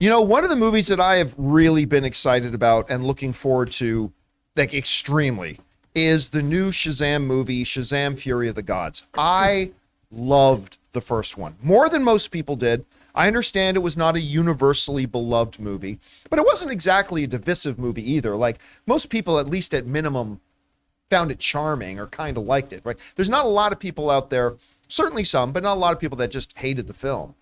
You know, one of the movies that I have really been excited about and looking forward to, like extremely, is the new Shazam movie, Shazam! Fury of the Gods. I loved the first one more than most people did. I understand it was not a universally beloved movie, but it wasn't exactly a divisive movie either. Like most people, at least at minimum, found it charming or kind of liked it, right? There's not a lot of people out there, certainly some, but not a lot of people that just hated the film.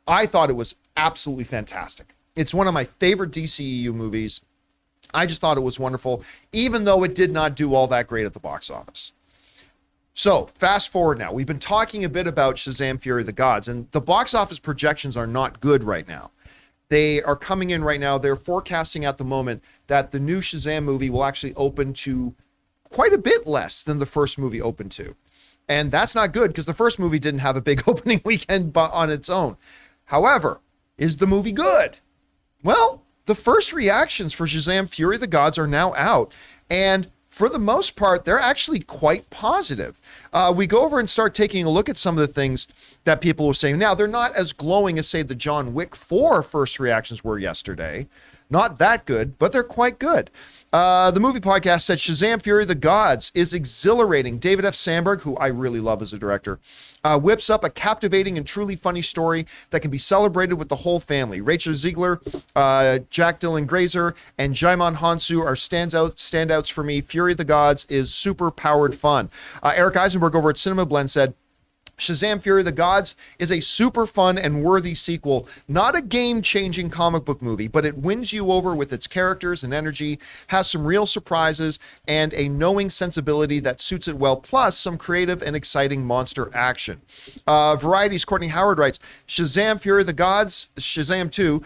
I thought it was absolutely fantastic. It's one of my favorite DCEU movies. I just thought it was wonderful, even though it did not do all that great at the box office. So fast forward now. We've been talking a bit about Shazam! Fury of the Gods, and the box office projections are not good right now. They are coming in right now. They're forecasting at the moment that the new Shazam movie will actually open to quite a bit less than the first movie opened to. And that's not good because the first movie didn't have a big opening weekend on its own. However, is the movie good? Well, the first reactions for Shazam! Fury of the Gods are now out. And for the most part, they're actually quite positive. We go over and start taking a look at some of the things that people were saying. Now, they're not as glowing as, say, the John Wick 4 first reactions were yesterday. Not that good, but they're quite good. The movie podcast said Shazam! Fury of the Gods is exhilarating. David F. Sandberg, who I really love as a director, whips up a captivating and truly funny story that can be celebrated with the whole family. Rachel Ziegler, Jack Dylan Grazer, and Jaimon Hansu are standouts for me. Fury of the Gods is super powered fun. Eric Eisenberg over at Cinema Blend said, Shazam! Fury of the Gods is a super fun and worthy sequel. Not a game-changing comic book movie, but it wins you over with its characters and energy, has some real surprises, and a knowing sensibility that suits it well, plus some creative and exciting monster action. Variety's Courtney Howard writes, Shazam! Fury of the Gods, Shazam 2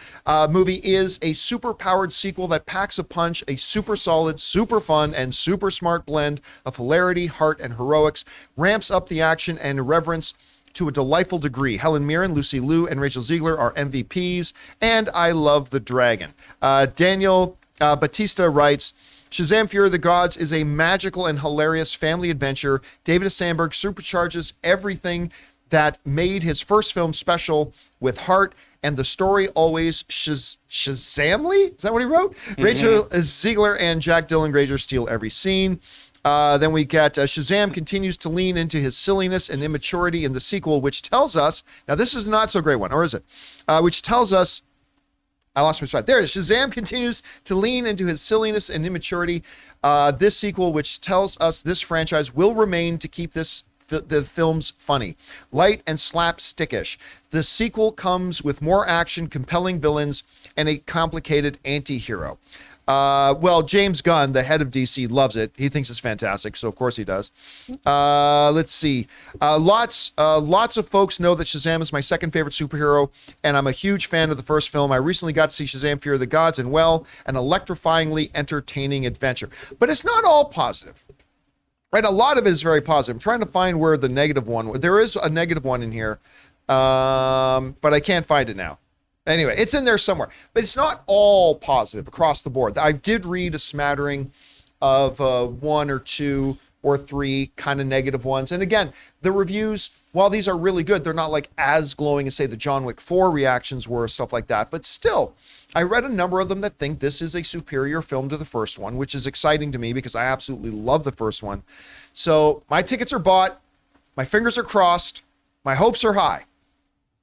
movie is a super-powered sequel that packs a punch, a super solid, super fun, and super smart blend of hilarity, heart, and heroics, ramps up the action and irreverence to a delightful degree. Helen Mirren, Lucy Liu, and Rachel Ziegler are MVPs, and I love the dragon. Daniel Batista writes, Shazam! Fury of the Gods is a magical and hilarious family adventure. David Sandberg supercharges everything that made his first film special with heart, and the story always Shazamly? Is that what he wrote? Mm-hmm. Rachel Ziegler and Jack Dylan Grazer steal every scene. Then we get Shazam continues to lean into his silliness and immaturity in the sequel, which tells us, now this is not so great one, or is it? Which tells us, I lost my spot. There it is. Shazam continues to lean into his silliness and immaturity. This sequel, which tells us this franchise will remain to keep the films funny, light and slapstickish. The sequel comes with more action, compelling villains, and a complicated anti-hero. Well, James Gunn, the head of DC, loves it. He thinks it's fantastic, so of course he does. Let's see. Lots of folks know that Shazam is my second favorite superhero, and I'm a huge fan of the first film. I recently got to see Shazam! Fury of the Gods, and well, an electrifyingly entertaining adventure. But it's not all positive. Right? A lot of it is very positive. I'm trying to find where the negative one, there is a negative one in here, but I can't find it now. Anyway, it's in there somewhere, but it's not all positive across the board. I did read a smattering of one or two or three kind of negative ones. And again, the reviews, while these are really good, they're not like as glowing as, say, the John Wick 4 reactions were, stuff like that. But still, I read a number of them that think this is a superior film to the first one, which is exciting to me because I absolutely love the first one. So my tickets are bought. My fingers are crossed. My hopes are high.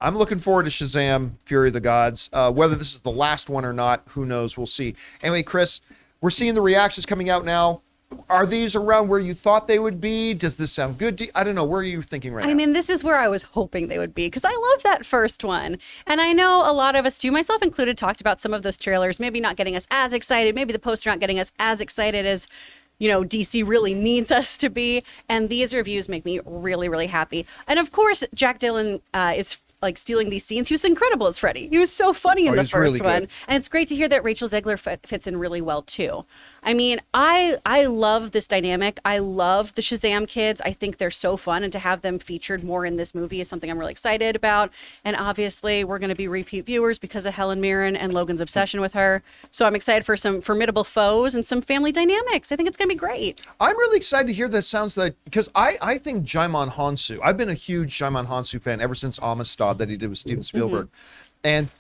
I'm looking forward to Shazam! Fury of the Gods. Whether this is the last one or not, who knows? We'll see. Anyway, Chris, we're seeing the reactions coming out now. Are these around where you thought they would be? Does this sound good to you? I don't know. Where are you thinking right now? I mean, this is where I was hoping they would be because I love that first one. And I know a lot of us, too, myself included, talked about some of those trailers, maybe not getting us as excited, maybe the poster not getting us as excited as, you know, DC really needs us to be. And these reviews make me really, really happy. And of course, Jack Dylan is like stealing these scenes. He was incredible as Freddy. He was so funny in the first one. And it's great to hear that Rachel Ziegler fits in really well too. I mean, I love this dynamic. I love the Shazam kids. I think they're so fun, and to have them featured more in this movie is something I'm really excited about. And obviously, we're going to be repeat viewers because of Helen Mirren and Logan's obsession with her. So I'm excited for some formidable foes and some family dynamics. I think it's going to be great. I'm really excited to hear that sounds like, because I think Jaimon Hansu, I've been a huge Jaimon Hansu fan ever since Amistad that he did with Steven Spielberg. And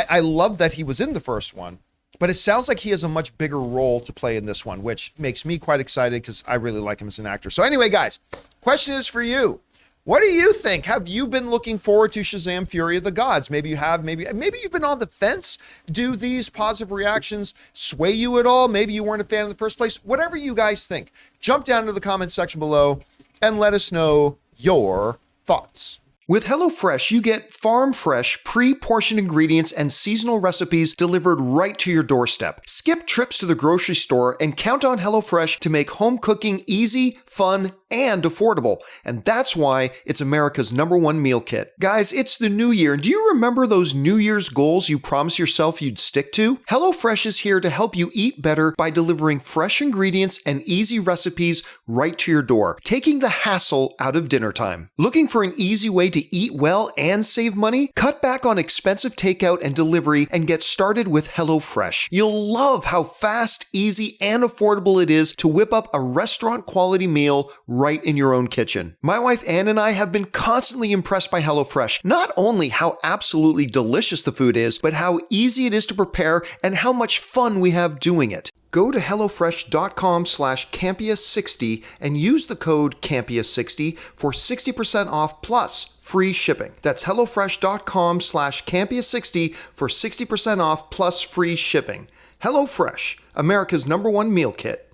I love that he was in the first one, but it sounds like he has a much bigger role to play in this one, which makes me quite excited because I really like him as an actor. So anyway, guys, question is for you. What do you think? Have you been looking forward to Shazam Fury of the Gods? Maybe you have, maybe you've been on the fence. Do these positive reactions sway you at all? Maybe you weren't a fan in the first place. Whatever you guys think, jump down to the comments section below and let us know your thoughts. With HelloFresh, you get farm-fresh, pre-portioned ingredients and seasonal recipes delivered right to your doorstep. Skip trips to the grocery store and count on HelloFresh to make home cooking easy, fun, and affordable. And that's why it's America's #1 meal kit. Guys, it's the new year. Do you remember those New Year's goals you promised yourself you'd stick to? HelloFresh is here to help you eat better by delivering fresh ingredients and easy recipes right to your door, taking the hassle out of dinner time. Looking for an easy way to eat well and save money? Cut back on expensive takeout and delivery and get started with HelloFresh. You'll love how fast, easy, and affordable it is to whip up a restaurant-quality meal right in your own kitchen. My wife Ann and I have been constantly impressed by HelloFresh. Not only how absolutely delicious the food is, but how easy it is to prepare and how much fun we have doing it. Go to HelloFresh.com/Campea60 and use the code Campea60 for 60% off plus free shipping. That's HelloFresh.com/Campea60 for 60% off plus free shipping. HelloFresh, America's #1 meal kit.